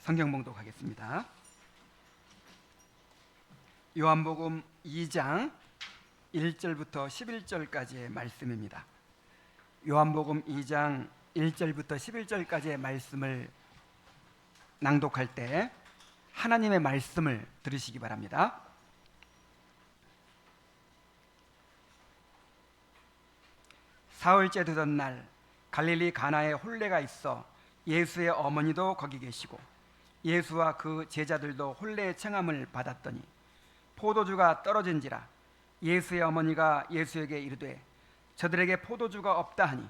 성경 봉독하겠습니다. 요한복음 2장 1절부터 11절까지의 말씀입니다. 요한복음 2장 1절부터 11절까지의 말씀을 낭독할 때 하나님의 말씀을 들으시기 바랍니다. 사흘째 되던 날 갈릴리 가나에 혼례가 있어 예수의 어머니도 거기 계시고 예수와 그 제자들도 혼례의 청함을 받았더니 포도주가 떨어진지라 예수의 어머니가 예수에게 이르되 저들에게 포도주가 없다 하니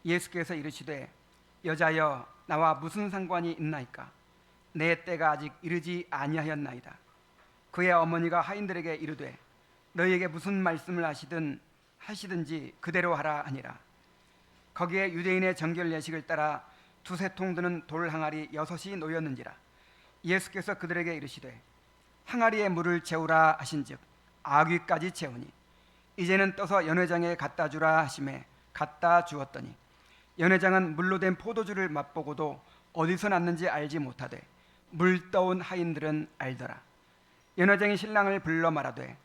예수께서 이르시되 여자여 나와 무슨 상관이 있나이까 내 때가 아직 이르지 아니하였나이다. 그의 어머니가 하인들에게 이르되 너희에게 무슨 말씀을 하시든지 그대로 하라 하니라. 거기에 유대인의 정결 예식을 따라 두세 통 드는 돌 항아리 6이 놓였는지라. 예수께서 그들에게 이르시되 항아리에 물을 채우라 하신즉 아귀까지 채우니 이제는 떠서 연회장에 갖다 주라 하시매 갖다 주었더니 연회장은 물로 된 포도주를 맛보고도 어디서 났는지 알지 못하되 물 떠온 하인들은 알더라. 연회장이 신랑을 불러 말하되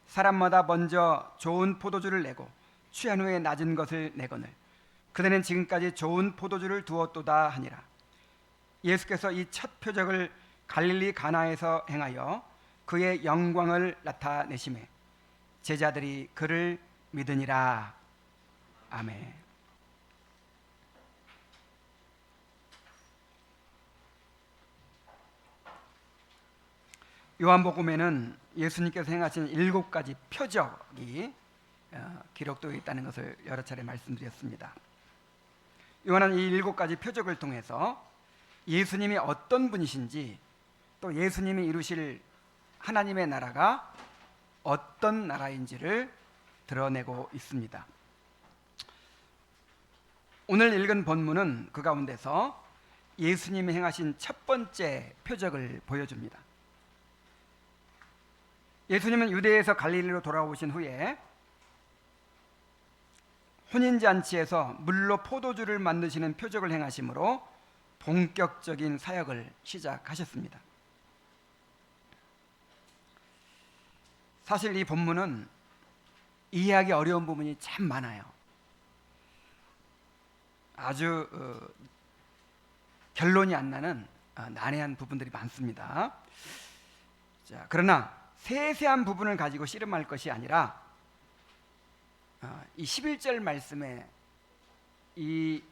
사람마다 먼저 좋은 포도주를 내고 취한 후에 낮은 것을 내거늘 그대는 지금까지 좋은 포도주를 두었도다 하니라. 예수께서 이 첫 표적을 갈릴리 가나에서 행하여 그의 영광을 나타내시매 제자들이 그를 믿으니라. 아멘. 요한복음에는 예수님께서 행하신 7가지 표적이 기록되어 있다는 것을 여러 차례 말씀드렸습니다. 요한은 이 7가지 표적을 통해서 예수님이 어떤 분이신지 또 예수님이 이루실 하나님의 나라가 어떤 나라인지를 드러내고 있습니다. 오늘 읽은 본문은 그 가운데서 예수님이 행하신 첫 번째 표적을 보여줍니다. 예수님은 유대에서 갈릴리로 돌아오신 후에 혼인잔치에서 물로 포도주를 만드시는 표적을 행하심으로 본격적인 사역을 시작하셨습니다. 사실 이 본문은 이해하기 어려운 부분이 참 많아요. 아주 결론이 안 나는 난해한 부분들이 많습니다. 자, 그러나 세세한 부분을 가지고 씨름할 것이 아니라 이 11절 말씀에 이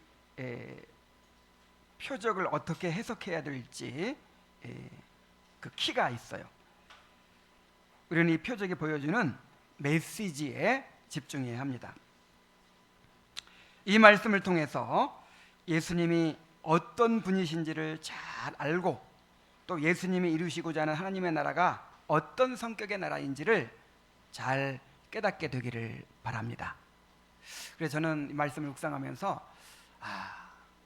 표적을 어떻게 해석해야 될지 그 키가 있어요. 우리는 이 표적이 보여주는 메시지에 집중해야 합니다. 이 말씀을 통해서 예수님이 어떤 분이신지를 잘 알고 또 예수님이 이루시고자 하는 하나님의 나라가 어떤 성격의 나라인지를 잘 깨닫게 되기를 바랍니다. 그래서 저는 이 말씀을 묵상하면서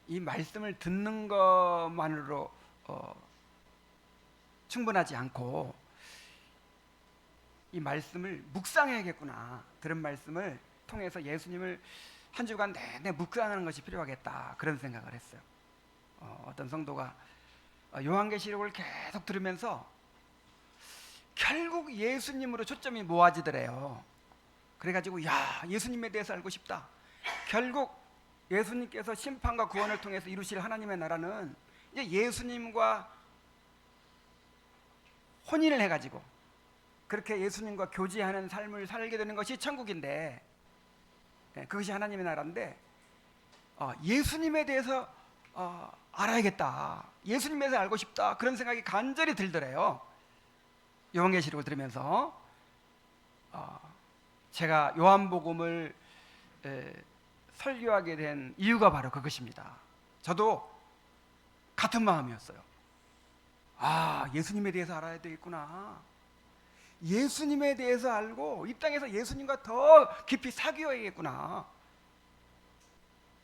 이 말씀을 듣는 것만으로 충분하지 않고 이 말씀을 묵상해야겠구나. 들은 말씀을 통해서 예수님을 한 주간 내내 묵상하는 것이 필요하겠다. 그런 생각을 했어요. 어떤 성도가 요한계시록을 계속 들으면서 결국 예수님으로 초점이 모아지더래요. 그래가지고 예수님에 대해서 알고 싶다. 결국 예수님께서 심판과 구원을 통해서 이루실 하나님의 나라는 이제 예수님과 혼인을 해가지고 그렇게 예수님과 교제하는 삶을 살게 되는 것이 천국인데 그것이 하나님의 나라인데 예수님에 대해서 알아야겠다. 예수님에 대해서 알고 싶다. 그런 생각이 간절히 들더래요. 요한계시록을 들으면서 제가 요한복음을 설교하게 된 이유가 바로 그것입니다. 저도 같은 마음이었어요. 예수님에 대해서 알아야 되겠구나. 예수님에 대해서 알고 이 땅에서 예수님과 더 깊이 사귀어야겠구나.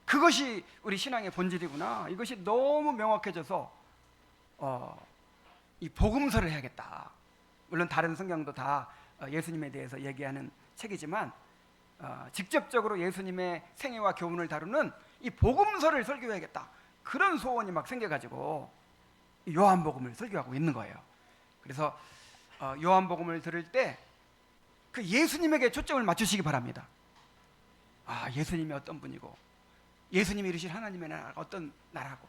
그것이 우리 신앙의 본질이구나. 이것이 너무 명확해져서 이 복음서를 해야겠다. 물론 다른 성경도 다 예수님에 대해서 얘기하는 책이지만 직접적으로 예수님의 생애와 교훈을 다루는 이 복음서를 설교해야겠다. 그런 소원이 막 생겨가지고 요한복음을 설교하고 있는 거예요. 그래서 요한복음을 들을 때 그 예수님에게 초점을 맞추시기 바랍니다. 예수님이 어떤 분이고 예수님이 이루실 하나님의 나라가 어떤 나라고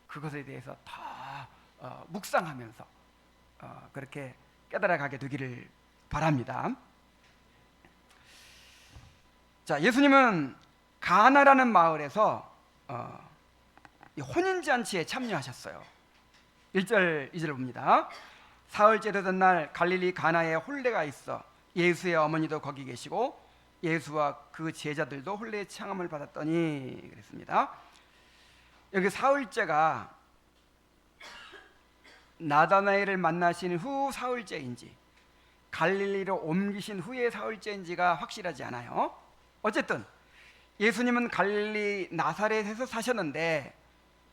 그것에 대해서 다 묵상하면서 그렇게 깨달아가게 되기를 바랍니다. 자, 예수님은 가나라는 마을에서 혼인잔치에 참여하셨어요. 1절 2절 봅니다. 사흘째 되던 날 갈릴리 가나에 혼례가 있어 예수의 어머니도 거기 계시고 예수와 그 제자들도 혼례의 청함을 받았더니 그랬습니다. 여기 사흘째가 나다나엘을 만나신 후 사흘째인지 갈릴리로 옮기신 후의 사흘째인지가 확실하지 않아요. 어쨌든 예수님은 갈릴리 나사렛에서 사셨는데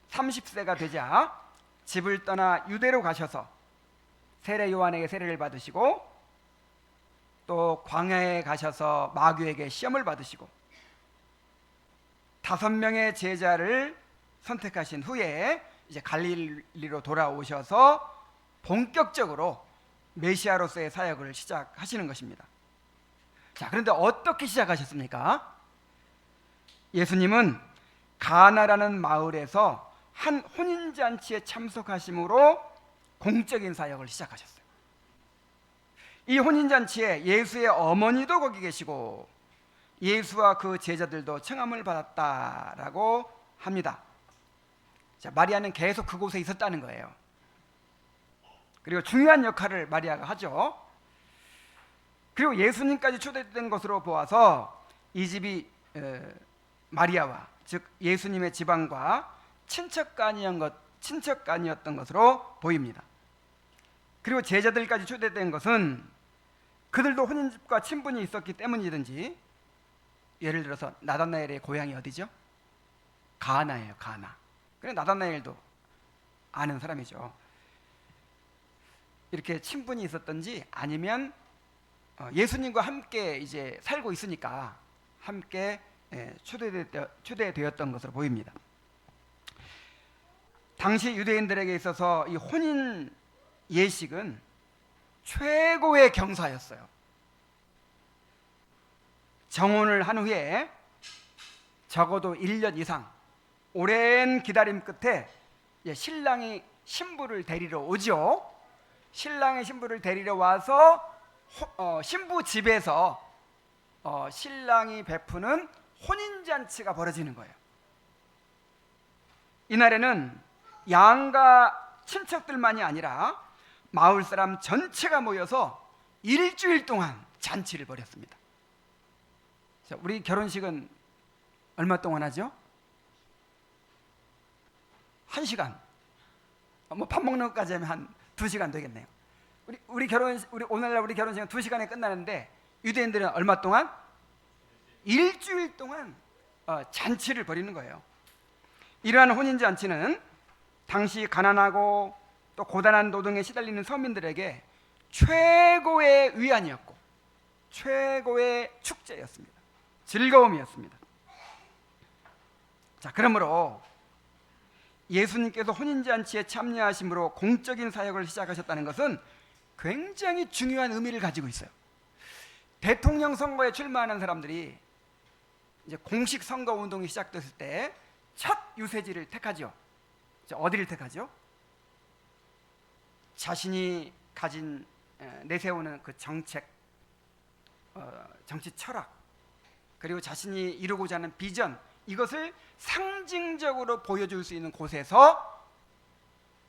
30세가 되자 집을 떠나 유대로 가셔서 세례 요한에게 세례를 받으시고 또 광야에 가셔서 마귀에게 시험을 받으시고 5명의 제자를 선택하신 후에 이제 갈릴리로 돌아오셔서 본격적으로 메시아로서의 사역을 시작하시는 것입니다. 자, 그런데 어떻게 시작하셨습니까? 예수님은 가나라는 마을에서 한 혼인잔치에 참석하심으로 공적인 사역을 시작하셨어요. 이 혼인잔치에 예수의 어머니도 거기 계시고 예수와 그 제자들도 청함을 받았다라고 합니다. 자, 마리아는 계속 그곳에 있었다는 거예요. 그리고 중요한 역할을 마리아가 하죠. 그리고 예수님까지 초대된 것으로 보아서 이 집이 마리아와 즉 예수님의 집안과 친척간이었던 것으로 보입니다. 그리고 제자들까지 초대된 것은 그들도 혼인집과 친분이 있었기 때문이든지, 예를 들어서 나다나엘의 고향이 어디죠? 가나예요. 가나. 그래, 나다나엘도 아는 사람이죠. 이렇게 친분이 있었던지 아니면 예수님과 함께 이제 살고 있으니까 함께 초대되었던 것으로 보입니다. 당시 유대인들에게 있어서 이 혼인 예식은 최고의 경사였어요. 정혼을 한 후에 적어도 1년 이상 오랜 기다림 끝에 신랑이 신부를 데리러 오죠. 신랑의 신부를 데리러 와서 신부 집에서 신랑이 베푸는 혼인잔치가 벌어지는 거예요. 이날에는 양가 친척들만이 아니라 마을 사람 전체가 모여서 일주일 동안 잔치를 벌였습니다. 자, 우리 결혼식은 얼마 동안 하죠? 1시간. 뭐 밥 먹는 것까지 하면 한 2시간 되겠네요. 우리 오늘날 우리 결혼식은 2시간에 끝나는데 유대인들은 얼마 동안? 일주일 동안 잔치를 벌이는 거예요. 이러한 혼인잔치는 당시 가난하고 또 고단한 노동에 시달리는 서민들에게 최고의 위안이었고 최고의 축제였습니다. 즐거움이었습니다. 자, 그러므로 예수님께서 혼인잔치에 참여하심으로 공적인 사역을 시작하셨다는 것은 굉장히 중요한 의미를 가지고 있어요. 대통령 선거에 출마하는 사람들이 이제 공식 선거 운동이 시작됐을 때 첫 유세지를 택하죠. 어디를 택하죠? 자신이 가진 내세우는 그 정책, 정치 철학, 그리고 자신이 이루고자 하는 비전, 이것을 상징적으로 보여줄 수 있는 곳에서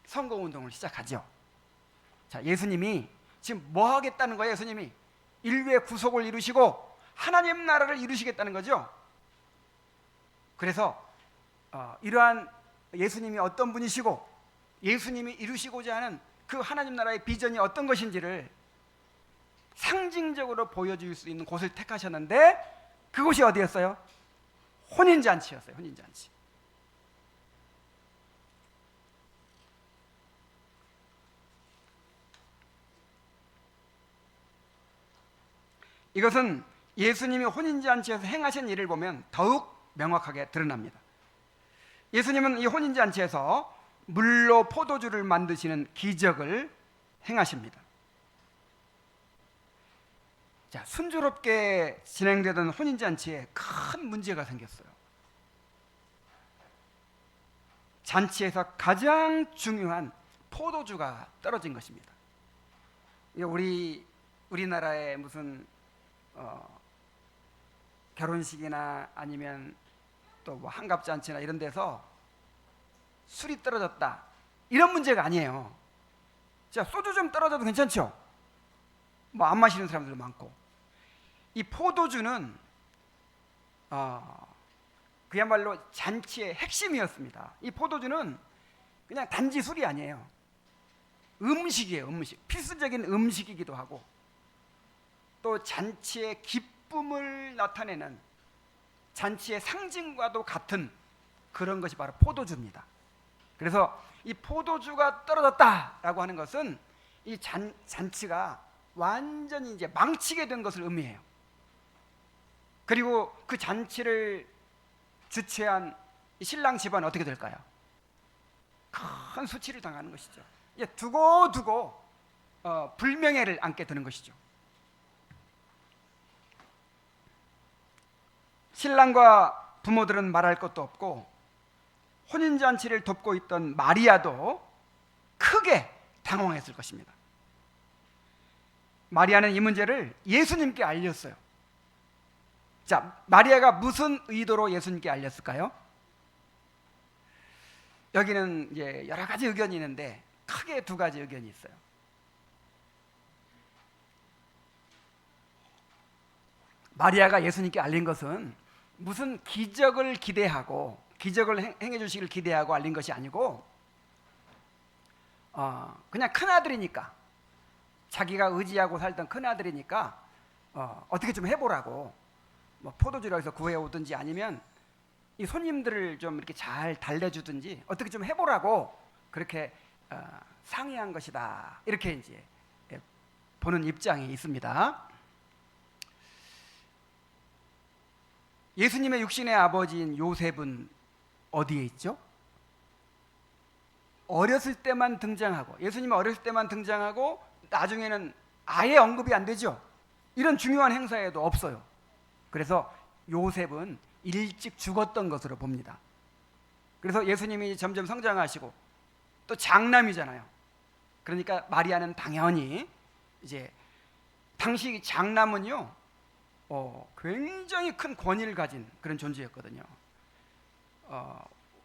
선거운동을 시작하죠. 자, 예수님이 지금 뭐 하겠다는 거예요? 예수님이 인류의 구속을 이루시고 하나님 나라를 이루시겠다는 거죠. 그래서 이러한 예수님이 어떤 분이시고 예수님이 이루시고자 하는 그 하나님 나라의 비전이 어떤 것인지를 상징적으로 보여줄 수 있는 곳을 택하셨는데 그곳이 어디였어요? 혼인잔치였어요. 혼인잔치. 이것은 예수님이 혼인잔치에서 행하신 일을 보면 더욱 명확하게 드러납니다. 예수님은 이 혼인잔치에서 물로 포도주를 만드시는 기적을 행하십니다. 자, 순조롭게 진행되던 혼인잔치에 큰 문제가 생겼어요. 잔치에서 가장 중요한 포도주가 떨어진 것입니다. 우리나라의 무슨 결혼식이나 아니면 또 뭐 한갑잔치나 이런 데서 술이 떨어졌다, 이런 문제가 아니에요. 자, 소주 좀 떨어져도 괜찮죠? 뭐 안 마시는 사람들도 많고. 이 포도주는 그야말로 잔치의 핵심이었습니다. 이 포도주는 그냥 단지 술이 아니에요. 음식이에요. 음식. 필수적인 음식이기도 하고, 또 잔치의 기쁨을 나타내는 잔치의 상징과도 같은 그런 것이 바로 포도주입니다. 그래서 이 포도주가 떨어졌다라고 하는 것은 이 잔치가 완전히 이제 망치게 된 것을 의미해요. 그리고 그 잔치를 주최한 이 신랑 집안은 어떻게 될까요? 큰 수치를 당하는 것이죠. 이제 두고두고 불명예를 안게 되는 것이죠. 신랑과 부모들은 말할 것도 없고, 혼인잔치를 돕고 있던 마리아도 크게 당황했을 것입니다. 마리아는 이 문제를 예수님께 알렸어요. 자, 마리아가 무슨 의도로 예수님께 알렸을까요? 여기는 이제 여러 가지 의견이 있는데 크게 두 가지 의견이 있어요. 마리아가 예수님께 알린 것은 무슨 기적을 기대하고, 기적을 행해 주시길 기대하고 알린 것이 아니고, 그냥 큰아들이니까, 자기가 의지하고 살던 큰아들이니까 어떻게 좀 해보라고, 뭐 포도주를 해서 구해 오든지 아니면 이 손님들을 좀 이렇게 잘 달래주든지 어떻게 좀 해보라고 그렇게 상의한 것이다, 이렇게 이제 보는 입장이 있습니다. 예수님의 육신의 아버지인 요셉은 어디에 있죠? 어렸을 때만 등장하고, 예수님은 어렸을 때만 등장하고 나중에는 아예 언급이 안 되죠. 이런 중요한 행사에도 없어요. 그래서 요셉은 일찍 죽었던 것으로 봅니다. 그래서 예수님이 점점 성장하시고 또 장남이잖아요. 그러니까 마리아는 당연히 이제 당시 장남은요 굉장히 큰 권위를 가진 그런 존재였거든요.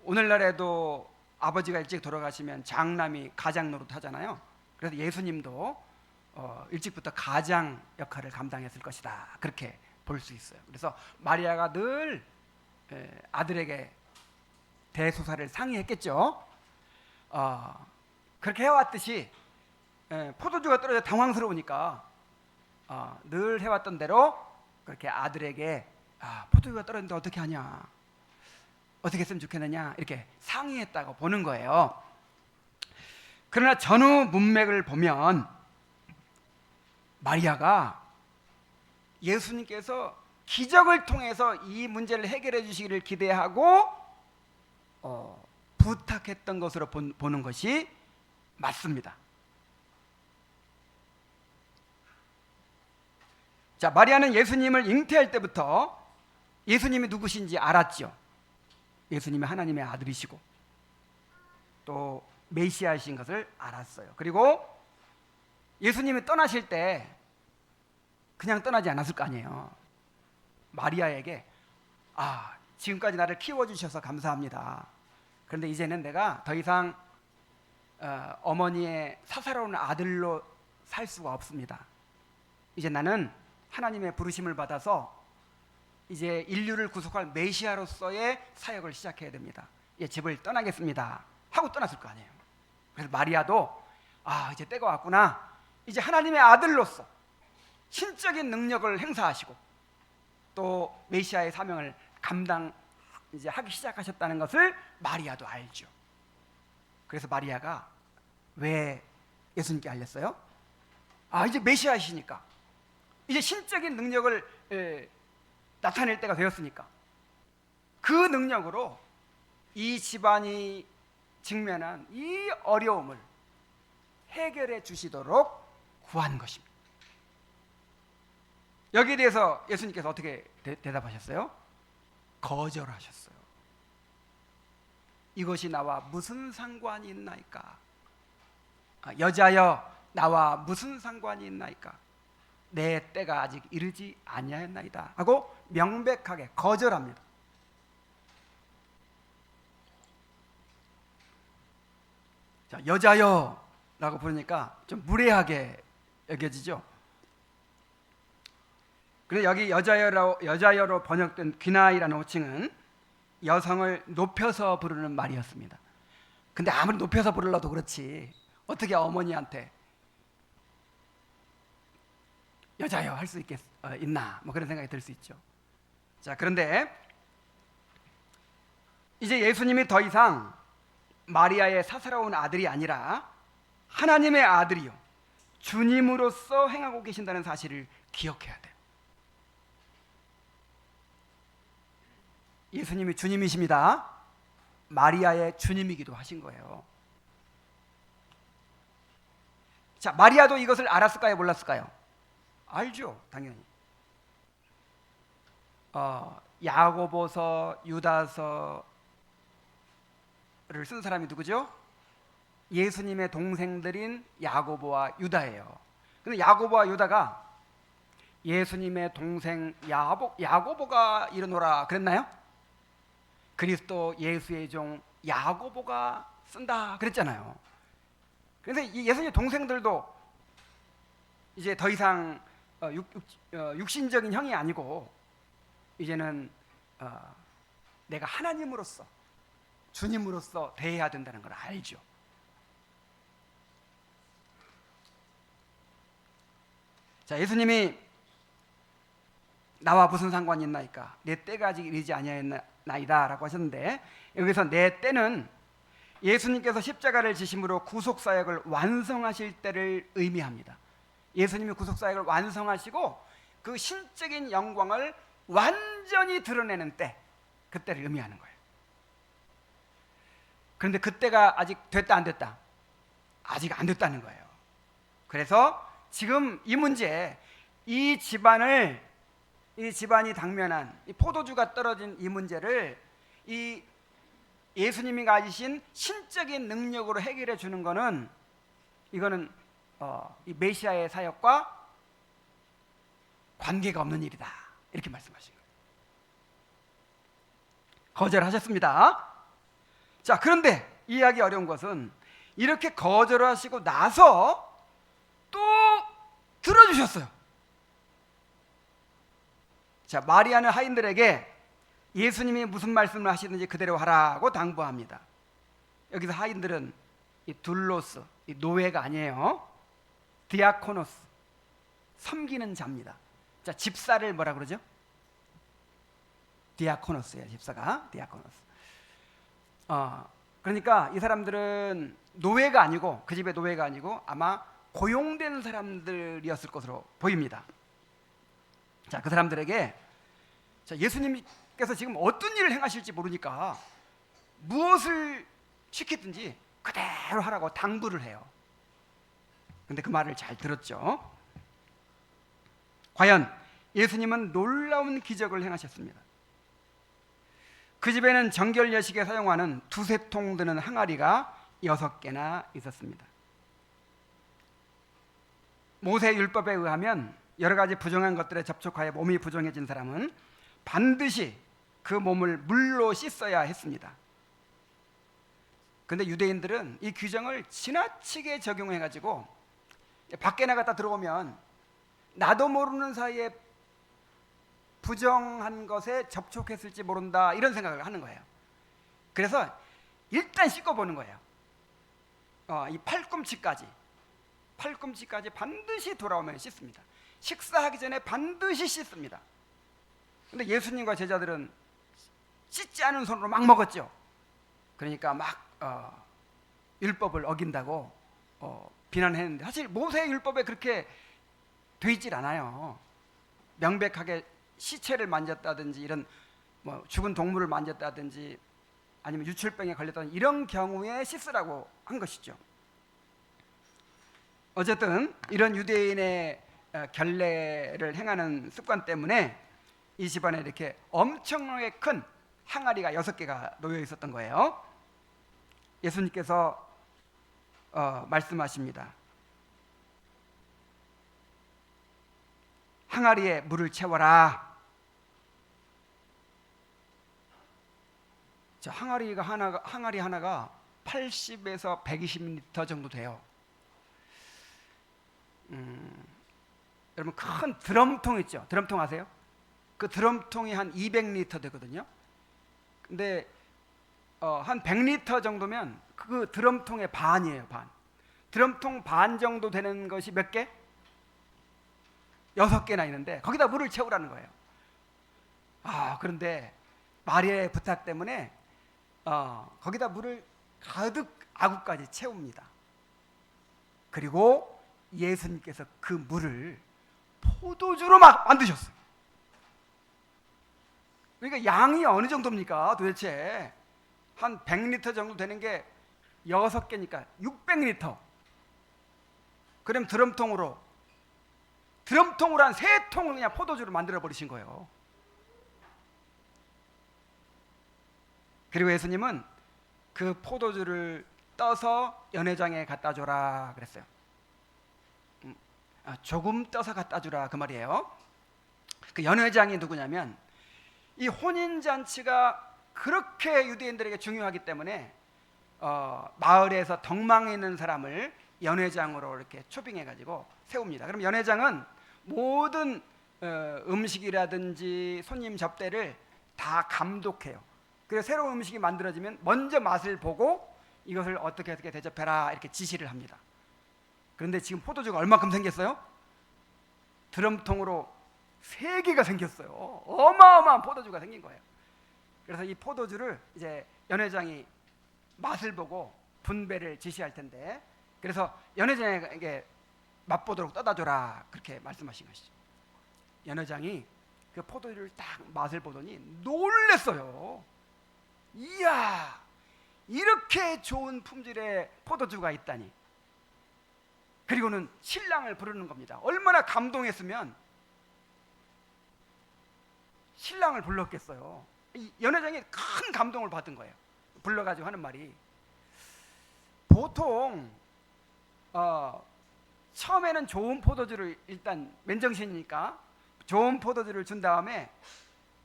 오늘날에도 아버지가 일찍 돌아가시면 장남이 가장 노릇하잖아요. 그래서 예수님도 일찍부터 가장 역할을 감당했을 것이다, 그렇게 볼 수 있어요. 그래서 마리아가 늘 아들에게 대소사를 상의했겠죠. 그렇게 해왔듯이 포도주가 떨어져 당황스러우니까 늘 해왔던 대로 그렇게 아들에게 포도주가 떨어졌는데 어떻게 하냐, 어떻게 했으면 좋겠느냐, 이렇게 상의했다고 보는 거예요. 그러나 전후 문맥을 보면 마리아가 예수님께서 기적을 통해서 이 문제를 해결해 주시기를 기대하고 부탁했던 것으로 보는 것이 맞습니다. 자, 마리아는 예수님을 잉태할 때부터 예수님이 누구신지 알았죠. 예수님이 하나님의 아들이시고 또 메시아이신 것을 알았어요. 그리고 예수님이 떠나실 때 그냥 떠나지 않았을 거 아니에요. 마리아에게 지금까지 나를 키워주셔서 감사합니다. 그런데 이제는 내가 더 이상 어머니의 사사로운 아들로 살 수가 없습니다. 이제 나는 하나님의 부르심을 받아서 이제 인류를 구속할 메시아로서의 사역을 시작해야 됩니다. 집을 떠나겠습니다 하고 떠났을 거 아니에요. 그래서 마리아도 이제 때가 왔구나, 이제 하나님의 아들로서 신적인 능력을 행사하시고 또 메시아의 사명을 감당 이제 하기 시작하셨다는 것을 마리아도 알죠. 그래서 마리아가 왜 예수님께 알렸어요? 이제 메시아이시니까, 이제 신적인 능력을 나타낼 때가 되었으니까 그 능력으로 이 집안이 직면한 이 어려움을 해결해 주시도록 구한 것입니다. 여기에 대해서 예수님께서 어떻게 대답하셨어요? 거절하셨어요. 이것이 나와 무슨 상관이 있나이까? 여자여, 나와 무슨 상관이 있나이까? 내 때가 아직 이르지 아니하였나이다 하고 명백하게 거절합니다. 자, 여자여 라고 부르니까 좀 무례하게 여겨지죠. 그래서 여기 여자여로 번역된 귀나이라는 호칭은 여성을 높여서 부르는 말이었습니다. 근데 아무리 높여서 부르려도 그렇지 어떻게 어머니한테 여자여 할 수 있나 뭐 그런 생각이 들 수 있죠. 자, 그런데 이제 예수님이 더 이상 마리아의 사사로운 아들이 아니라 하나님의 아들이요 주님으로서 행하고 계신다는 사실을 기억해야 돼요. 예수님이 주님이십니다. 마리아의 주님이기도 하신 거예요. 자, 마리아도 이것을 알았을까요? 몰랐을까요? 알죠, 당연히. 야고보서, 유다서를 쓴 사람이 누구죠? 예수님의 동생들인 야고보와 유다예요. 근데 야고보와 유다가 예수님의 동생 야고보가 이르노라 그랬나요? 그리스도 예수의 종 야고보가 쓴다 그랬잖아요. 그래서 이 예수님의 동생들도 이제 더 이상 육신적인 형이 아니고 이제는 내가 하나님으로서 주님으로서 대해야 된다는 걸 알죠. 자, 예수님이 나와 무슨 상관이 있나이까? 내 때가 아직 이르지 아니하였나이다 라고 하셨는데, 여기서 내 때는 예수님께서 십자가를 지심으로 구속사역을 완성하실 때를 의미합니다. 예수님이 구속사역을 완성하시고 그 신적인 영광을 완전히 드러내는 때, 그때를 의미하는 거예요. 그런데 그때가 아직 됐다 안 됐다? 아직 안 됐다는 거예요. 그래서 지금 이 문제, 이 집안이 당면한 이 포도주가 떨어진 이 문제를 이 예수님이 가지신 신적인 능력으로 해결해 주는 거는, 이거는 이 메시아의 사역과 관계가 없는 일이다 이렇게 말씀하신 거예요. 거절하셨습니다. 자, 그런데 이해하기 어려운 것은 이렇게 거절하시고 나서 또 들어주셨어요. 자, 마리아는 하인들에게 예수님이 무슨 말씀을 하시든지 그대로 하라고 당부합니다. 여기서 하인들은 이 둘로스, 이 노예가 아니에요. 디아코노스, 섬기는 자입니다. 자, 집사를 뭐라 그러죠? 디아코노스예요. 집사가 디아코노스. 그러니까 이 사람들은 노예가 아니고, 그 집의 노예가 아니고 아마 고용된 사람들이었을 것으로 보입니다. 자, 그 사람들에게 예수님께서 지금 어떤 일을 행하실지 모르니까 무엇을 시키든지 그대로 하라고 당부를 해요. 근데 그 말을 잘 들었죠. 과연 예수님은 놀라운 기적을 행하셨습니다. 그 집에는 정결 예식에 사용하는 두세 통 드는 항아리가 6개나 있었습니다. 모세 율법에 의하면 여러 가지 부정한 것들에 접촉하여 몸이 부정해진 사람은 반드시 그 몸을 물로 씻어야 했습니다. 그런데 유대인들은 이 규정을 지나치게 적용해가지고 밖에 나갔다 들어오면 나도 모르는 사이에 부정한 것에 접촉했을지 모른다 이런 생각을 하는 거예요. 그래서 일단 씻고보는 거예요. 이 팔꿈치까지 반드시 돌아오면 씻습니다. 식사하기 전에 반드시 씻습니다. 근데 예수님과 제자들은 씻지 않은 손으로 막 먹었죠. 그러니까 막 율법을 어긴다고 비난했는데, 사실 모세의 율법에 그렇게 돼 있질 않아요. 명백하게 시체를 만졌다든지 이런 죽은 동물을 만졌다든지 아니면 유출병에 걸렸던 이런 경우에 씻으라고 한 것이죠. 어쨌든 이런 유대인의 결례를 행하는 습관 때문에 이 집안에 이렇게 엄청나게 큰 항아리가 6개가 놓여 있었던 거예요. 예수님께서 말씀하십니다. 항아리에 물을 채워라. 자, 항아리 하나가 80에서 120리터 정도 돼요. 여러분 큰 드럼통 있죠? 드럼통 아세요? 그 드럼통이 한 200리터 되거든요. 근데 한 100리터 정도면 그 드럼통의 반이에요. 반. 드럼통 반 정도 되는 것이 몇 개? 6개나 있는데 거기다 물을 채우라는 거예요. 그런데 마리아의 부탁 때문에 거기다 물을 가득 아구까지 채웁니다. 그리고 예수님께서 그 물을 포도주로 막 만드셨어요. 그러니까 양이 어느 정도입니까? 도대체 한 100리터 정도 되는 게 6개니까 600리터. 그럼 드럼통으로 한 3통을 그냥 포도주를 만들어 버리신 거예요. 그리고 예수님은 그 포도주를 떠서 연회장에 갖다 줘라 그랬어요. 조금 떠서 갖다 주라 그 말이에요. 그 연회장이 누구냐면 이 혼인잔치가 그렇게 유대인들에게 중요하기 때문에 마을에서 덕망에 있는 사람을 연회장으로 이렇게 초빙해 가지고 세웁니다. 그럼 연회장은 모든 음식이라든지 손님 접대를 다 감독해요. 그래서 새로운 음식이 만들어지면 먼저 맛을 보고 이것을 어떻게 대접해라 이렇게 지시를 합니다. 그런데 지금 포도주가 얼마큼 생겼어요? 드럼통으로 3개가 생겼어요. 어마어마한 포도주가 생긴 거예요. 그래서 이 포도주를 이제 연회장이 맛을 보고 분배를 지시할 텐데, 그래서 연회장에게 맛보도록 떠다 줘라 그렇게 말씀하신 것이죠. 연회장이 그 포도주를 딱 맛을 보더니 놀랬어요. 이야, 이렇게 좋은 품질의 포도주가 있다니. 그리고는 신랑을 부르는 겁니다. 얼마나 감동했으면 신랑을 불렀겠어요. 이 연회장이 큰 감동을 받은 거예요. 불러가지고 하는 말이, 보통 처음에는 좋은 포도주를, 일단 맨정신이니까 좋은 포도주를 준 다음에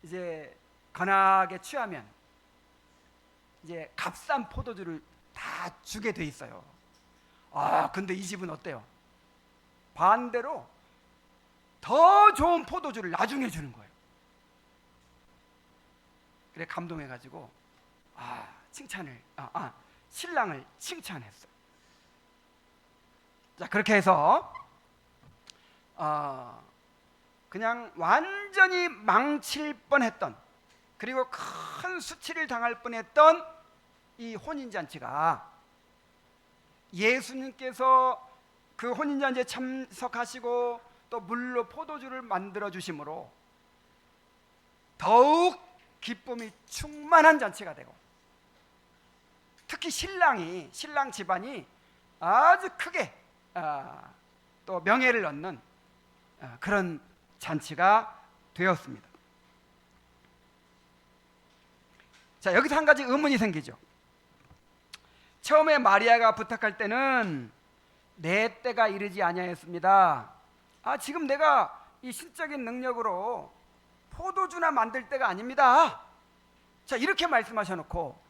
이제 건하게 취하면 이제 값싼 포도주를 다 주게 돼 있어요. 근데 이 집은 어때요? 반대로 더 좋은 포도주를 나중에 주는 거예요. 그래 감동해가지고 신랑을 칭찬했어요. 자, 그렇게 해서 그냥 완전히 망칠 뻔했던, 그리고 큰 수치를 당할 뻔했던 이 혼인잔치가 예수님께서 그 혼인잔치에 참석하시고 또 물로 포도주를 만들어 주심으로 더욱 기쁨이 충만한 잔치가 되고, 특히 신랑 집안이 아주 크게 또 명예를 얻는 그런 잔치가 되었습니다. 자, 여기서 한 가지 의문이 생기죠. 처음에 마리아가 부탁할 때는 내 때가 이르지 아니하였습니다. 지금 내가 이 신적인 능력으로 포도주나 만들 때가 아닙니다. 자, 이렇게 말씀하셔놓고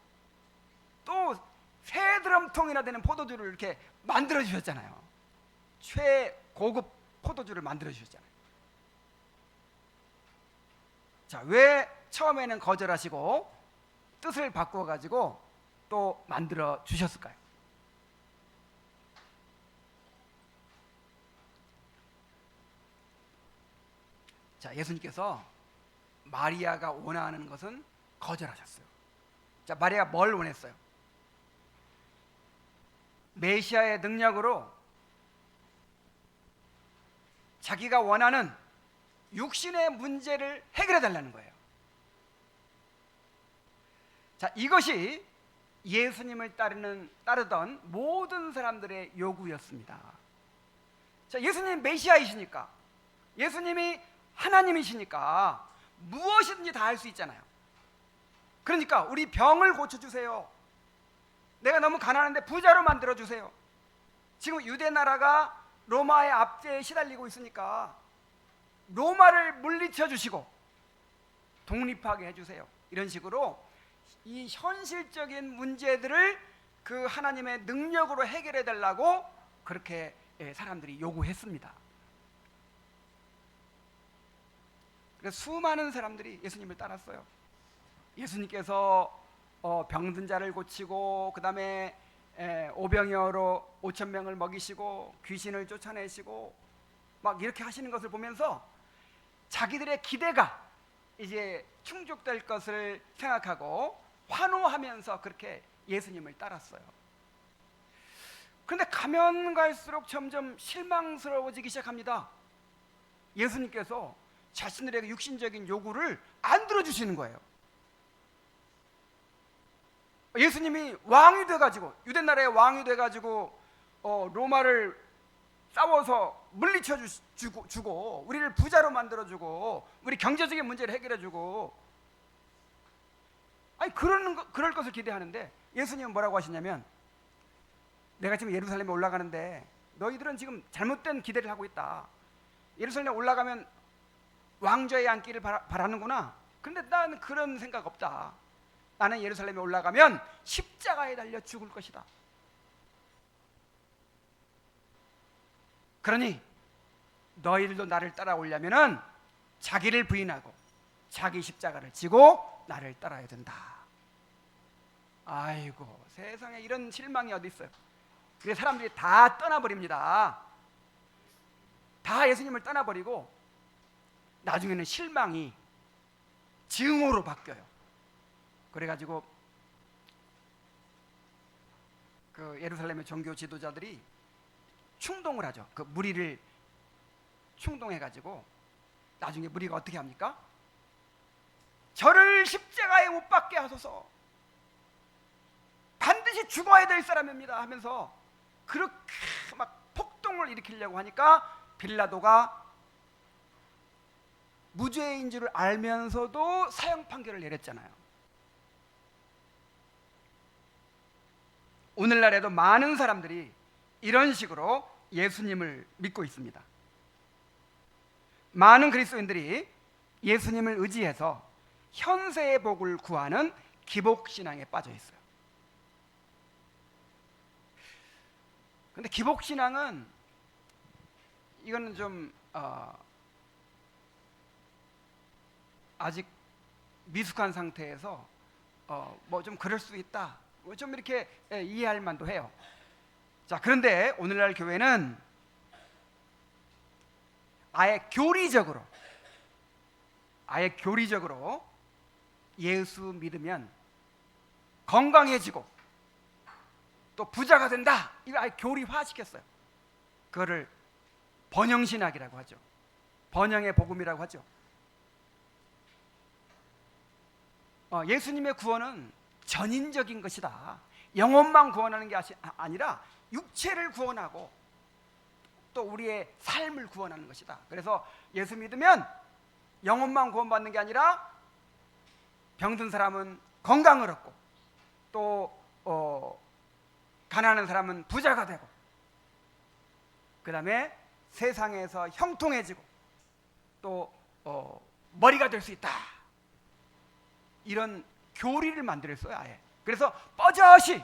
또 새 드럼통이나 되는 포도주를 이렇게 만들어 주셨잖아요. 최고급 포도주를 만들어 주셨잖아요. 자, 왜 처음에는 거절하시고 뜻을 바꾸어 가지고 또 만들어 주셨을까요? 자, 예수님께서 마리아가 원하는 것은 거절하셨어요. 자, 마리아가 뭘 원했어요? 메시아의 능력으로 자기가 원하는 육신의 문제를 해결해 달라는 거예요. 자, 이것이 예수님을 따르던 모든 사람들의 요구였습니다. 자, 예수님 메시아이시니까, 예수님이 하나님이시니까 무엇이든지 다 할 수 있잖아요. 그러니까 우리 병을 고쳐주세요. 내가 너무 가난한데 부자로 만들어주세요. 지금 유대 나라가 로마의 압제에 시달리고 있으니까 로마를 물리쳐 주시고 독립하게 해주세요. 이런 식으로 이 현실적인 문제들을 그 하나님의 능력으로 해결해 달라고 그렇게 사람들이 요구했습니다. 그래서 수많은 사람들이 예수님을 따랐어요. 예수님께서 병든 자를 고치고, 그 다음에 오병이어로 5,000명을 먹이시고 귀신을 쫓아내시고 막 이렇게 하시는 것을 보면서 자기들의 기대가 이제 충족될 것을 생각하고 환호하면서 그렇게 예수님을 따랐어요. 그런데 가면 갈수록 점점 실망스러워지기 시작합니다. 예수님께서 자신들의 육신적인 요구를 안 들어주시는 거예요. 예수님이 왕이 돼가지고, 유대 나라의 왕이 돼가지고 로마를 싸워서 물리쳐 주고 우리를 부자로 만들어주고 우리 경제적인 문제를 해결해주고, 아니 그럴 것을 기대하는데 예수님은 뭐라고 하시냐면, 내가 지금 예루살렘에 올라가는데 너희들은 지금 잘못된 기대를 하고 있다. 예루살렘에 올라가면 왕좌에 앉기를 바라는구나. 그런데 나는 그런 생각 없다. 나는 예루살렘에 올라가면 십자가에 달려 죽을 것이다. 그러니 너희들도 나를 따라오려면은 자기를 부인하고 자기 십자가를 지고 나를 따라야 된다. 아이고, 세상에 이런 실망이 어디 있어요. 그래서 사람들이 다 떠나버립니다. 다 예수님을 떠나버리고 나중에는 실망이 증오로 바뀌어요. 그래가지고 그 예루살렘의 종교 지도자들이 충동을 하죠. 그 무리를 충동해가지고 나중에 무리가 어떻게 합니까? 저를 십자가에 못 박게 하소서, 반드시 죽어야 될 사람입니다 하면서 그렇게 막 폭동을 일으키려고 하니까 빌라도가 무죄인 줄 알면서도 사형 판결을 내렸잖아요. 오늘날에도 많은 사람들이 이런 식으로 예수님을 믿고 있습니다. 많은 그리스도인들이 예수님을 의지해서 현세의 복을 구하는 기복신앙에 빠져 있어요. 근데 기복신앙은 이거는 좀 아직 미숙한 상태에서 뭐 좀 그럴 수 있다, 뭐 좀 이렇게 이해할 만도 해요. 자, 그런데 오늘날 교회는 아예 교리적으로 예수 믿으면 건강해지고 또 부자가 된다, 이거 아예 교리화시켰어요. 그거를 번영신학이라고 하죠. 번영의 복음이라고 하죠. 예수님의 구원은 전인적인 것이다. 영혼만 구원하는 게 아니라 육체를 구원하고 또 우리의 삶을 구원하는 것이다. 그래서 예수 믿으면 영혼만 구원받는 게 아니라 병든 사람은 건강을 얻고 또 가난한 사람은 부자가 되고, 그 다음에 세상에서 형통해지고 또 머리가 될 수 있다. 이런 교리를 만들었어요, 아예. 그래서 뻐젓이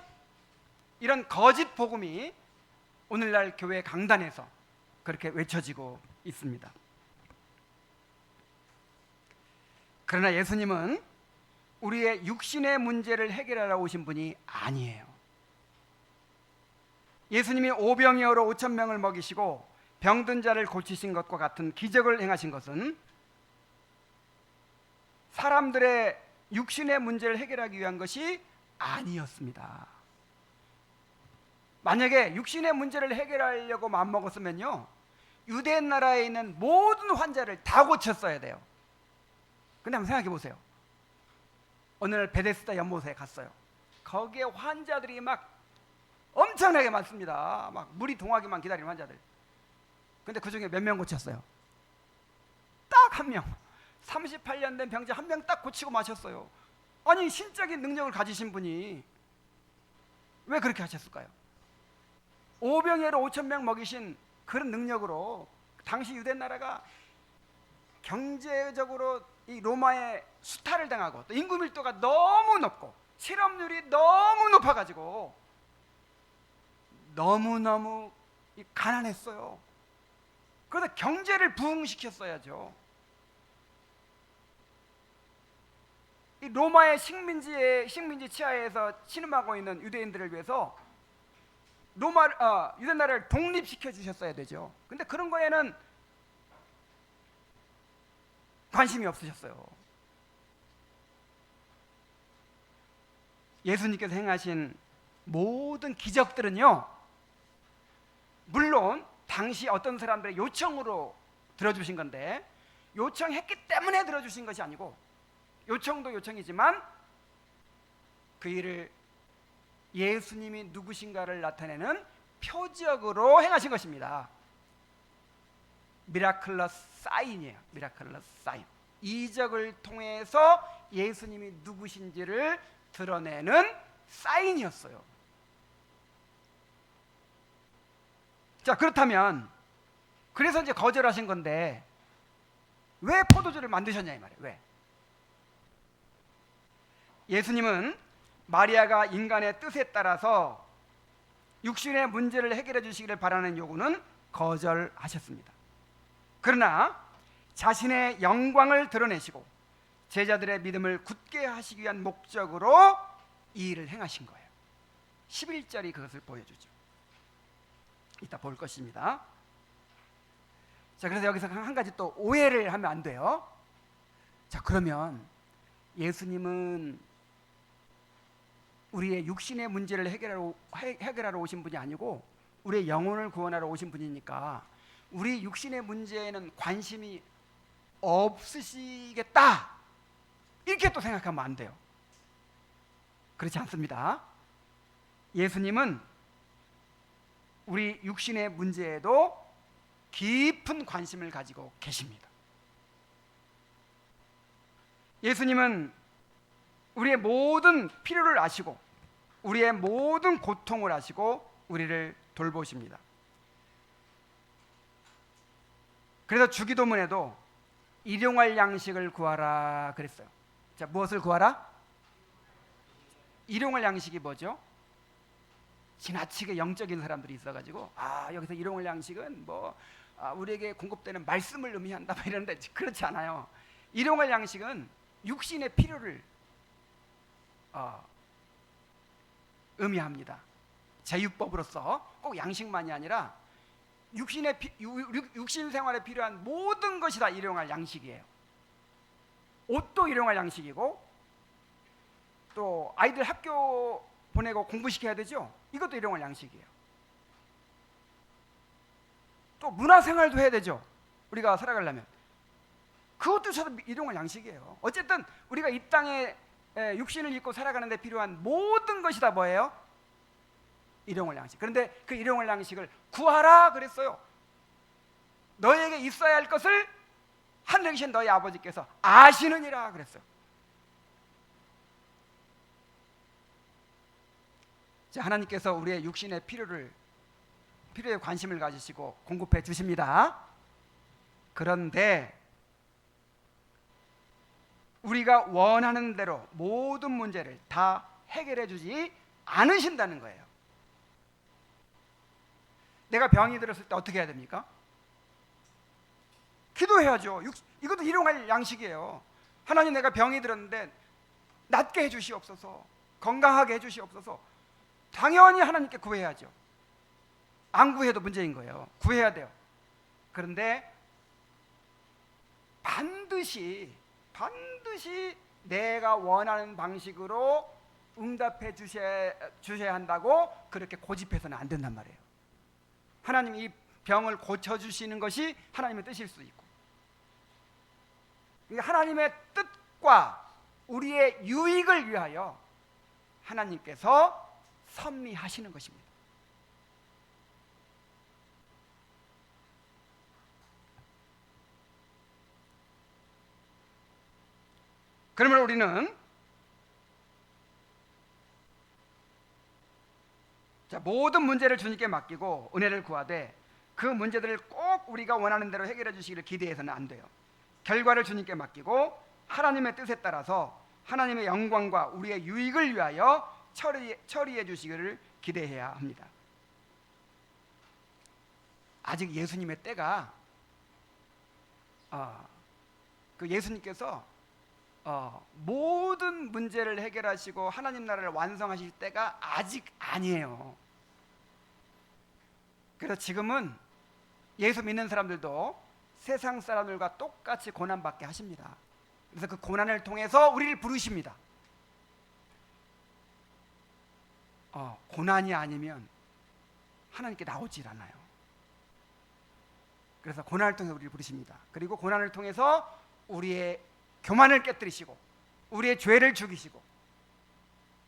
이런 거짓 복음이 오늘날 교회 강단에서 그렇게 외쳐지고 있습니다. 그러나 예수님은 우리의 육신의 문제를 해결하러 오신 분이 아니에요. 예수님이 오병이어로 5,000명을 먹이시고 병든 자를 고치신 것과 같은 기적을 행하신 것은 사람들의 육신의 문제를 해결하기 위한 것이 아니었습니다. 만약에 육신의 문제를 해결하려고 마음먹었으면요, 유대 나라에 있는 모든 환자를 다 고쳤어야 돼요. 근데 한번 생각해 보세요. 어느 날 베데스다 연못에 갔어요. 거기에 환자들이 막 엄청나게 많습니다. 막 물이 동하기만 기다리는 환자들. 근데 그 중에 몇 명 고쳤어요? 딱 한 명. 38년 된 병자 한 명 딱 고치고 마셨어요. 아니, 신적인 능력을 가지신 분이 왜 그렇게 하셨을까요? 오병이어로 5,000명 먹이신 그런 능력으로 당시 유대 나라가 경제적으로 이 로마의 수탈을 당하고 또 인구 밀도가 너무 높고 실업률이 너무 높아가지고 너무너무 가난했어요. 그래서 경제를 부흥시켰어야죠. 이 로마의 식민지 치하에서 신음하고 있는 유대인들을 위해서 유대 나라를 독립시켜 주셨어야 되죠. 근데 그런 거에는 관심이 없으셨어요. 예수님께서 행하신 모든 기적들은요, 물론 당시 어떤 사람들의 요청으로 들어주신 건데, 요청했기 때문에 들어주신 것이 아니고, 요청도 요청이지만 그 일을 예수님이 누구신가를 나타내는 표적으로 행하신 것입니다. 미라클러스 사인이에요. 미라클러스 사인. 이적을 통해서 예수님이 누구신지를 드러내는 사인이었어요. 자, 그렇다면 그래서 이제 거절하신 건데 왜 포도주를 만드셨냐 이 말이에요. 왜? 예수님은 마리아가 인간의 뜻에 따라서 육신의 문제를 해결해 주시기를 바라는 요구는 거절하셨습니다. 그러나 자신의 영광을 드러내시고 제자들의 믿음을 굳게 하시기 위한 목적으로 이 일을 행하신 거예요. 11절이 그것을 보여주죠. 이따 볼 것입니다. 자, 그래서 여기서 한 가지 또 오해를 하면 안 돼요. 자, 그러면 예수님은 우리의 육신의 문제를 해결하러 오신 분이 아니고 우리의 영혼을 구원하러 오신 분이니까 우리 육신의 문제에는 관심이 없으시겠다, 이렇게 또 생각하면 안 돼요. 그렇지 않습니다. 예수님은 우리 육신의 문제에도 깊은 관심을 가지고 계십니다. 예수님은 우리의 모든 필요를 아시고 우리의 모든 고통을 아시고 우리를 돌보십니다. 그래서 주기도문에도 일용할 양식을 구하라 그랬어요. 자, 무엇을 구하라? 일용할 양식이 뭐죠? 지나치게 영적인 사람들이 있어가지고 여기서 일용할 양식은 우리에게 공급되는 말씀을 의미한다 이러는데 그렇지 않아요. 일용할 양식은 육신의 필요를 의미합니다. 제육법으로서 꼭 양식만이 아니라 육신 생활에 필요한 모든 것이 다 일용할 양식이에요. 옷도 일용할 양식이고 또 아이들 학교 보내고 공부시켜야 되죠. 이것도 일용할 양식이에요. 또 문화생활도 해야 되죠. 우리가 살아가려면 그것도 일용할 양식이에요. 어쨌든 우리가 이 땅에 육신을 입고 살아가는 데 필요한 모든 것이 다 뭐예요? 일용할 양식. 그런데 그 일용할 양식을 구하라 그랬어요. 너에게 있어야 할 것을 하늘에 계신 너희 아버지께서 아시느니라 그랬어요. 자, 하나님께서 우리의 육신의 필요에 관심을 가지시고 공급해 주십니다. 그런데 우리가 원하는 대로 모든 문제를 다 해결해 주지 않으신다는 거예요. 내가 병이 들었을 때 어떻게 해야 됩니까? 기도해야죠. 이것도 일용할 양식이에요. 하나님, 내가 병이 들었는데 낫게 해주시옵소서, 건강하게 해주시옵소서. 당연히 하나님께 구해야죠. 안 구해도 문제인 거예요. 구해야 돼요. 그런데 반드시 내가 원하는 방식으로 응답해 주셔야 한다고 그렇게 고집해서는 안 된단 말이에요. 하나님이 이 병을 고쳐주시는 것이 하나님의 뜻일 수 있고, 하나님의 뜻과 우리의 유익을 위하여 하나님께서 섭리하시는 것입니다. 그러면 우리는 모든 문제를 주님께 맡기고 은혜를 구하되 그 문제들을 꼭 우리가 원하는 대로 해결해 주시기를 기대해서는 안 돼요. 결과를 주님께 맡기고 하나님의 뜻에 따라서 하나님의 영광과 우리의 유익을 위하여 처리해 주시기를 기대해야 합니다. 아직 예수님의 때가 그 예수님께서 모든 문제를 해결하시고 하나님 나라를 완성하실 때가 아직 아니에요. 그래서 지금은 예수 믿는 사람들도 세상 사람들과 똑같이 고난받게 하십니다. 그래서 그 고난을 통해서 우리를 부르십니다. 고난이 아니면 하나님께 나오질 않아요. 그래서 고난을 통해서 우리를 부르십니다. 그리고 고난을 통해서 우리의 교만을 깨뜨리시고 우리의 죄를 죽이시고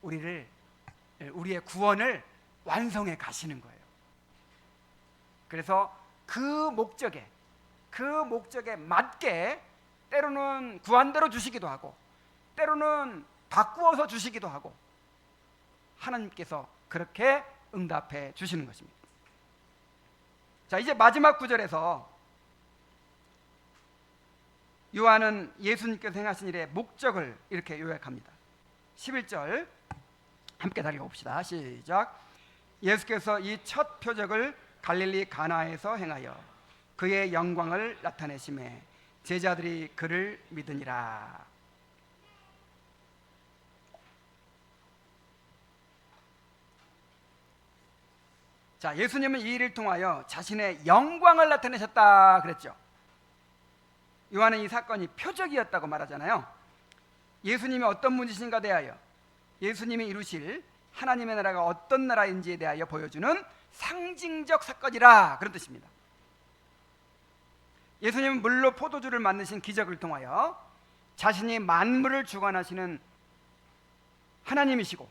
우리의 구원을 완성해 가시는 거예요. 그래서 그 목적에 맞게 때로는 구한대로 주시기도 하고 때로는 바꾸어서 주시기도 하고 하나님께서 그렇게 응답해 주시는 것입니다. 자, 이제 마지막 구절에서 요한은 예수님께서 행하신 일의 목적을 이렇게 요약합니다. 11절 함께 다 읽어봅시다. 시작. 예수께서 이 첫 표적을 갈릴리 가나에서 행하여 그의 영광을 나타내심에 제자들이 그를 믿으니라. 자, 예수님은 이 일을 통하여 자신의 영광을 나타내셨다 그랬죠. 요한은 이 사건이 표적이었다고 말하잖아요. 예수님이 어떤 분이신가 대하여 예수님이 이루실 하나님의 나라가 어떤 나라인지에 대하여 보여주는 상징적 사건이라 그런 뜻입니다. 예수님은 물로 포도주를 만드신 기적을 통하여 자신이 만물을 주관하시는 하나님이시고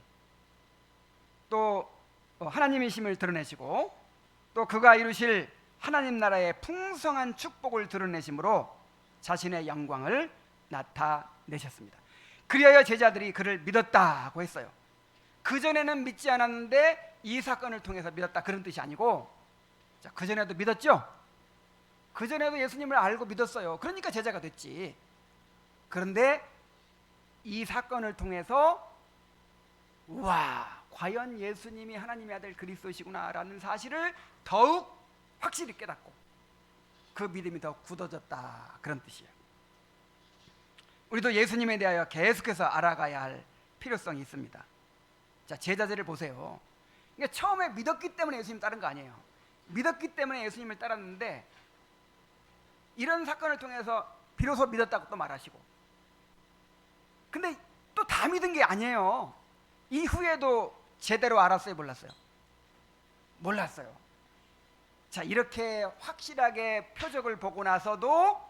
또 하나님이심을 드러내시고 또 그가 이루실 하나님 나라의 풍성한 축복을 드러내심으로 자신의 영광을 나타내셨습니다. 그리하여 제자들이 그를 믿었다고 했어요. 그전에는 믿지 않았는데 이 사건을 통해서 믿었다 그런 뜻이 아니고, 자, 그전에도 믿었죠? 그전에도 예수님을 알고 믿었어요. 그러니까 제자가 됐지. 그런데 이 사건을 통해서 와, 과연 예수님이 하나님의 아들 그리스도시구나라는 사실을 더욱 확실히 깨닫고 그 믿음이 더 굳어졌다 그런 뜻이에요. 우리도 예수님에 대하여 계속해서 알아가야 할 필요성이 있습니다. 자, 제자들을 보세요. 그러니까 처음에 믿었기 때문에 예수님 따른 거 아니에요. 믿었기 때문에 예수님을 따랐는데 이런 사건을 통해서 비로소 믿었다고 또 말하시고, 근데 또 다 믿은 게 아니에요. 이후에도 제대로 알았어요, 몰랐어요? 몰랐어요. 자, 이렇게 확실하게 표적을 보고 나서도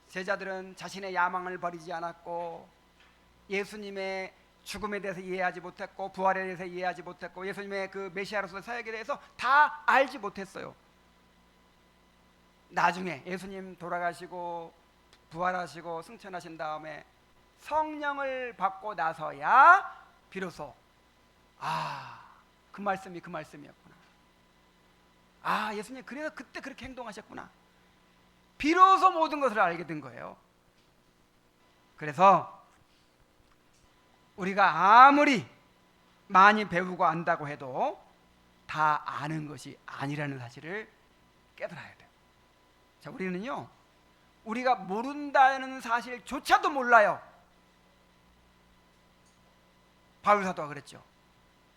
제자들은 자신의 야망을 버리지 않았고 예수님의 죽음에 대해서 이해하지 못했고 부활에 대해서 이해하지 못했고 예수님의 그 메시아로서의 사역에 대해서 다 알지 못했어요. 나중에 예수님 돌아가시고 부활하시고 승천하신 다음에 성령을 받고 나서야 비로소 그 말씀이 그 말씀이었구나. 예수님 그래서 그때 그렇게 행동하셨구나. 비로소 모든 것을 알게 된 거예요. 그래서 우리가 아무리 많이 배우고 안다고 해도 다 아는 것이 아니라는 사실을 깨달아야 돼요. 자, 우리는요, 우리가 모른다는 사실조차도 몰라요. 바울 사도가 그랬죠.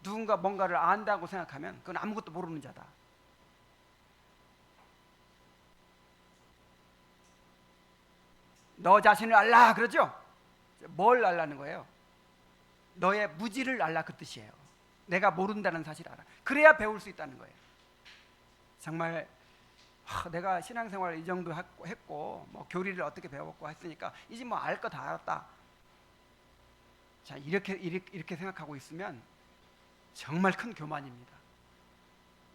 누군가 뭔가를 안다고 생각하면 그건 아무것도 모르는 자다. 너 자신을 알라 그러죠? 뭘 알라는 거예요? 너의 무지를 알라 그 뜻이에요. 내가 모른다는 사실을 알아. 그래야 배울 수 있다는 거예요. 정말 내가 신앙생활 이 정도 했고 뭐 교리를 어떻게 배웠고 했으니까 이제 뭐 알 거 다 알았다. 자, 이렇게 생각하고 있으면 정말 큰 교만입니다.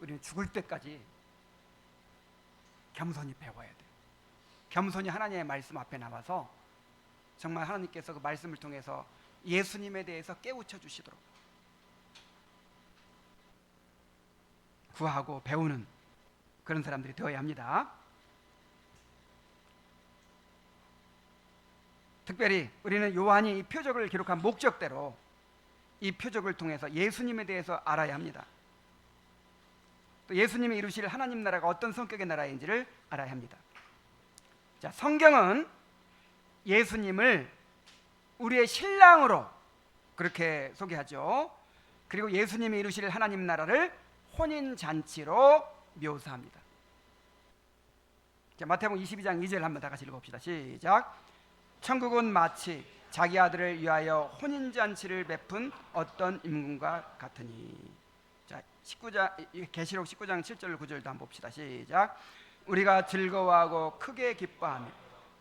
우리는 죽을 때까지 겸손히 배워야 돼요. 겸손히 하나님의 말씀 앞에 나와서 정말 하나님께서 그 말씀을 통해서 예수님에 대해서 깨우쳐 주시도록 구하고 배우는 그런 사람들이 되어야 합니다. 특별히 우리는 요한이 이 표적을 기록한 목적대로 이 표적을 통해서 예수님에 대해서 알아야 합니다. 또 예수님이 이루실 하나님 나라가 어떤 성격의 나라인지를 알아야 합니다. 자, 성경은 예수님을 우리의 신랑으로 그렇게 소개하죠. 그리고 예수님이 이루실 하나님 나라를 혼인잔치로 묘사합니다. 자, 마태복음 22장 2절 한번 다 같이 읽어봅시다. 시작. 천국은 마치 자기 아들을 위하여 혼인잔치를 베푼 어떤 임금과 같으니. 자, 계시록 19장 7절 9절도 한번 봅시다. 시작. 우리가 즐거워하고 크게 기뻐하며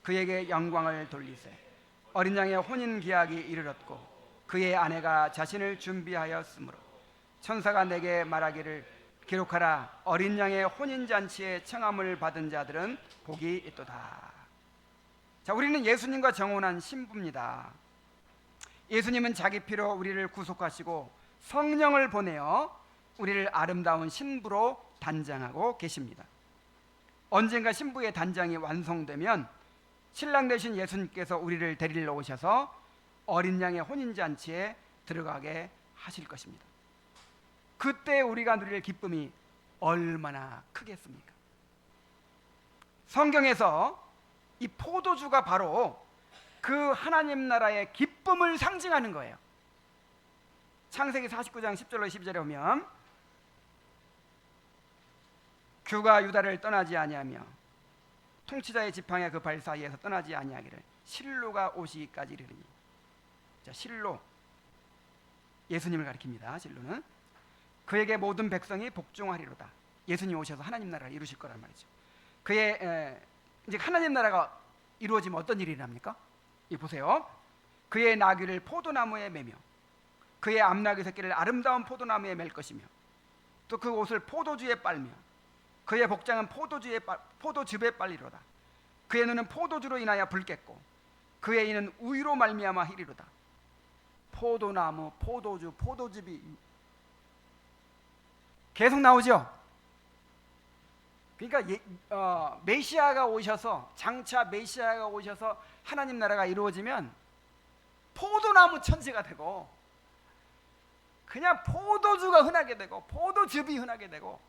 그에게 영광을 돌리세. 어린 양의 혼인 기약이 이르렀고 그의 아내가 자신을 준비하였으므로 천사가 내게 말하기를 기록하라. 어린 양의 혼인 잔치에 청함을 받은 자들은 복이 있도다. 자, 우리는 예수님과 정혼한 신부입니다. 예수님은 자기 피로 우리를 구속하시고 성령을 보내어 우리를 아름다운 신부로 단장하고 계십니다. 언젠가 신부의 단장이 완성되면 신랑 되신 예수님께서 우리를 데리러 오셔서 어린 양의 혼인잔치에 들어가게 하실 것입니다. 그때 우리가 누릴 기쁨이 얼마나 크겠습니까? 성경에서 이 포도주가 바로 그 하나님 나라의 기쁨을 상징하는 거예요. 창세기 49장 10절로 12절에 보면 규가 유다를 떠나지 아니하며 통치자의 지팡이가 그 발 사이에서 떠나지 아니하기를 실로가 오시기까지 이르리니. 자, 실로 예수님을 가리킵니다. 실로는 그에게 모든 백성이 복종하리로다. 예수님 오셔서 하나님 나라를 이루실 거란 말이죠. 그의 이제 하나님 나라가 이루어지면 어떤 일이 일어납니까? 이 보세요. 그의 나귀를 포도나무에 매며 그의 암나귀 새끼를 아름다운 포도나무에 맬 것이며 또 그 옷을 포도주에 빨며 그의 복장은 포도즙에 빨리로다. 그의 눈은 포도주로 인하여 붉겠고 그의 이는 우유로 말미암아 희리로다. 포도나무, 포도주, 포도즙이 계속 나오죠. 그러니까 메시아가 오셔서, 장차 메시아가 오셔서 하나님 나라가 이루어지면 포도나무 천지가 되고 그냥 포도주가 흔하게 되고 포도즙이 흔하게 되고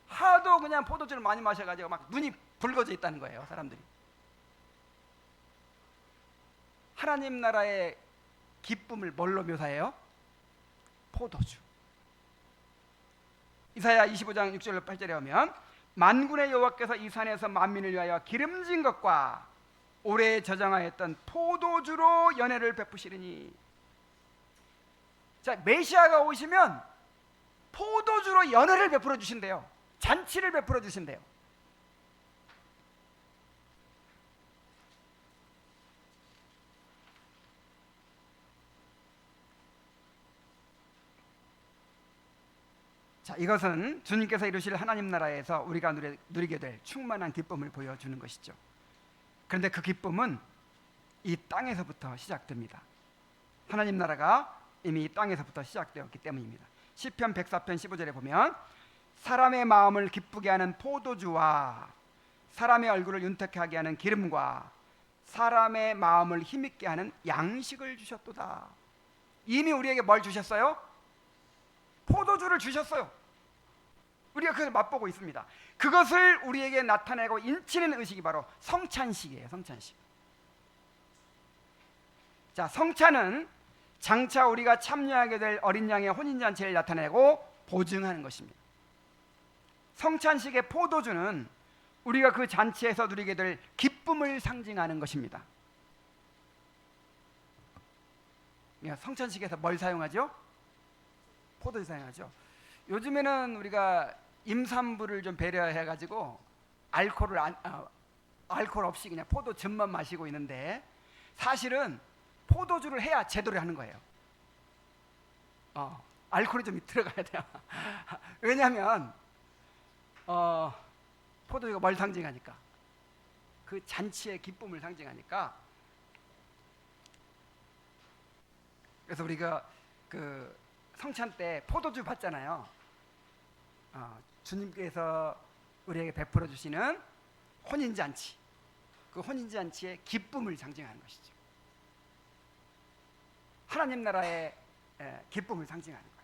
하도 그냥 포도주를 많이 마셔가지고 막 눈이 붉어져 있다는 거예요, 사람들이. 하나님 나라의 기쁨을 뭘로 묘사해요? 포도주. 이사야 25장 6절 8절에 보면 만군의 여호와께서 이 산에서 만민을 위하여 기름진 것과 오래 저장하였던 포도주로 연회를 베푸시리니. 자, 메시아가 오시면 포도주로 연회를 베풀어 주신대요. 잔치를 베풀어 주신대요. 자, 이것은 주님께서 이루실 하나님 나라에서 우리가 누리게 될 충만한 기쁨을 보여주는 것이죠. 그런데 그 기쁨은 이 땅에서부터 시작됩니다. 하나님 나라가 이미 이 땅에서부터 시작되었기 때문입니다. 시편 104편 15절에 보면 사람의 마음을 기쁘게 하는 포도주와 사람의 얼굴을 윤택하게 하게 하는 기름과 사람의 마음을 힘있게 하는 양식을 주셨도다. 이미 우리에게 뭘 주셨어요? 포도주를 주셨어요. 우리가 그것을 맛보고 있습니다. 그것을 우리에게 나타내고 인치는 의식이 바로 성찬식이에요. 성찬식. 자, 성찬은 장차 우리가 참여하게 될 어린 양의 혼인잔치를 나타내고 보증하는 것입니다. 성찬식의 포도주는 우리가 그 잔치에서 누리게 될 기쁨을 상징하는 것입니다. 성찬식에서 뭘 사용하죠? 포도주 사용하죠. 요즘에는 우리가 임산부를 좀 배려해가지고 알코올 없이 그냥 포도즙만 마시고 있는데 사실은 포도주를 해야 제대로 하는 거예요. 알코올이 좀 들어가야 돼요. 왜냐하면 포도주가 뭘 상징하니까? 그 잔치의 기쁨을 상징하니까. 그래서 우리가 그 성찬 때 포도주 받잖아요. 주님께서 우리에게 베풀어 주시는 혼인잔치, 그 혼인잔치의 기쁨을 상징하는 것이죠. 하나님 나라의 기쁨을 상징하는 거예요.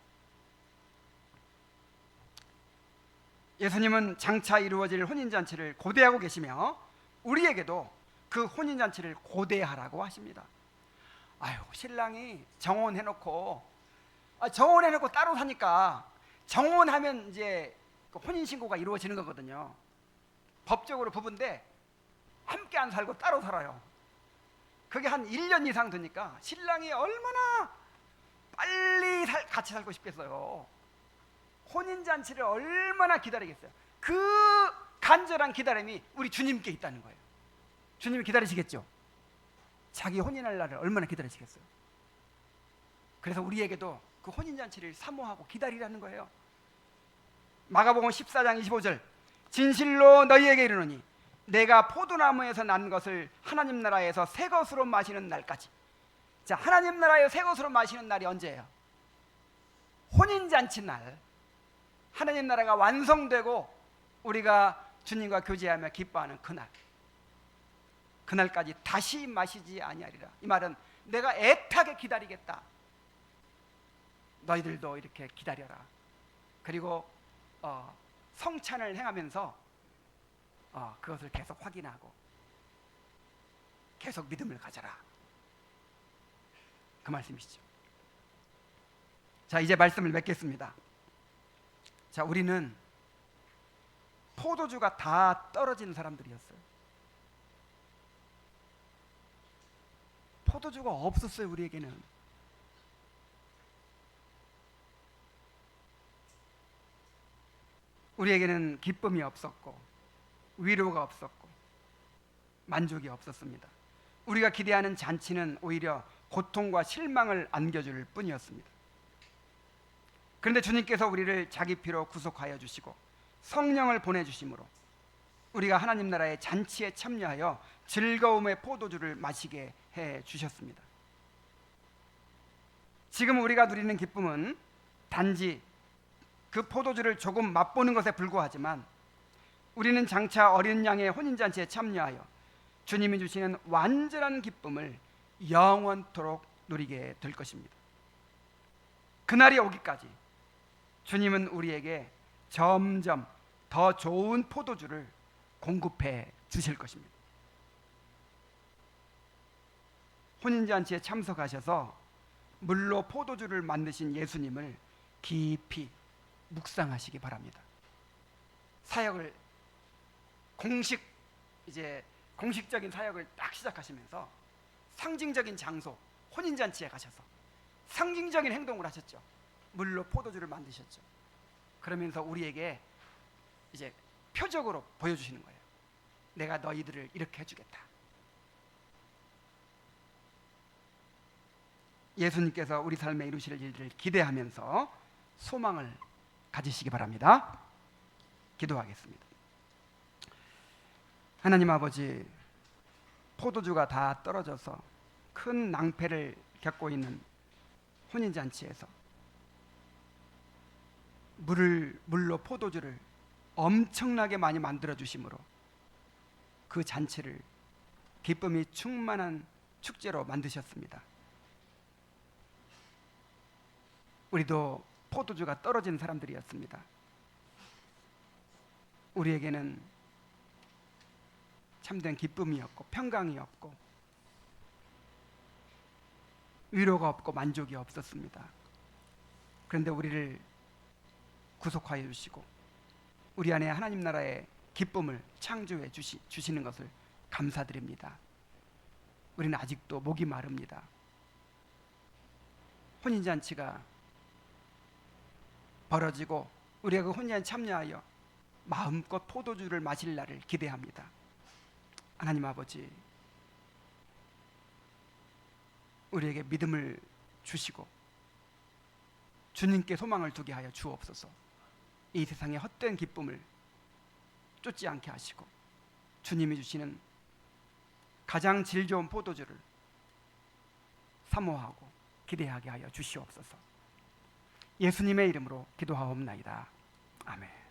예수님은 장차 이루어질 혼인잔치를 고대하고 계시며 우리에게도 그 혼인잔치를 고대하라고 하십니다. 아유, 신랑이 정혼해놓고 따로 사니까, 정혼하면 이제 그 혼인신고가 이루어지는 거거든요. 법적으로 부부인데 함께 안 살고 따로 살아요. 그게 한 1년 이상 되니까 신랑이 얼마나 빨리 같이 살고 싶겠어요. 혼인잔치를 얼마나 기다리겠어요. 그 간절한 기다림이 우리 주님께 있다는 거예요. 주님이 기다리시겠죠. 자기 혼인할 날을 얼마나 기다리시겠어요. 그래서 우리에게도 그 혼인잔치를 사모하고 기다리라는 거예요. 마가복음 14장 25절, 진실로 너희에게 이르노니 내가 포도나무에서 난 것을 하나님 나라에서 새 것으로 마시는 날까지. 자, 하나님 나라에 새 것으로 마시는 날이 언제예요? 혼인잔치 날. 하나님 나라가 완성되고 우리가 주님과 교제하며 기뻐하는 그날. 그날까지 다시 마시지 아니하리라. 이 말은 내가 애타게 기다리겠다. 너희들도 이렇게 기다려라. 그리고 성찬을 행하면서 그것을 계속 확인하고 계속 믿음을 가져라. 그 말씀이시죠. 자, 이제 말씀을 맺겠습니다. 자, 우리는 포도주가 다 떨어진 사람들이었어요. 포도주가 없었어요. 우리에게는. 우리에게는 기쁨이 없었고 위로가 없었고 만족이 없었습니다. 우리가 기대하는 잔치는 오히려 고통과 실망을 안겨줄 뿐이었습니다. 그런데 주님께서 우리를 자기 피로 구속하여 주시고 성령을 보내주심으로 우리가 하나님 나라의 잔치에 참여하여 즐거움의 포도주를 마시게 해 주셨습니다. 지금 우리가 누리는 기쁨은 단지 그 포도주를 조금 맛보는 것에 불과하지만 우리는 장차 어린 양의 혼인잔치에 참여하여 주님이 주시는 완전한 기쁨을 영원토록 누리게 될 것입니다. 그날이 오기까지 주님은 우리에게 점점 더 좋은 포도주를 공급해 주실 것입니다. 혼인잔치에 참석하셔서 물로 포도주를 만드신 예수님을 깊이 묵상하시기 바랍니다. 사역을 공식적인 사역을 딱 시작하시면서 상징적인 장소 혼인잔치에 가셔서 상징적인 행동을 하셨죠. 물로 포도주를 만드셨죠. 그러면서 우리에게 이제 표적으로 보여주시는 거예요. 내가 너희들을 이렇게 해주겠다. 예수님께서 우리 삶에 이루실 일들을 기대하면서 소망을 가지시기 바랍니다. 기도하겠습니다. 하나님 아버지, 포도주가 다 떨어져서 큰 낭패를 겪고 있는 혼인잔치에서 물로 포도주를 엄청나게 많이 만들어 주심으로 그 잔치를 기쁨이 충만한 축제로 만드셨습니다. 우리도 포도주가 떨어진 사람들이었습니다. 우리에게는 참된 기쁨이 없고 평강이 없고 위로가 없고 만족이 없었습니다. 그런데 우리를 구속하여 주시고 우리 안에 하나님 나라의 기쁨을 창조해 주시는 것을 감사드립니다. 우리는 아직도 목이 마릅니다. 혼인잔치가 벌어지고 우리가 그 혼인잔치에 참여하여 마음껏 포도주를 마실 날을 기대합니다. 하나님 아버지, 우리에게 믿음을 주시고 주님께 소망을 두게 하여 주옵소서. 이 세상의 헛된 기쁨을 쫓지 않게 하시고 주님이 주시는 가장 질 좋은 포도주를 사모하고 기대하게 하여 주시옵소서. 예수님의 이름으로 기도하옵나이다. 아멘.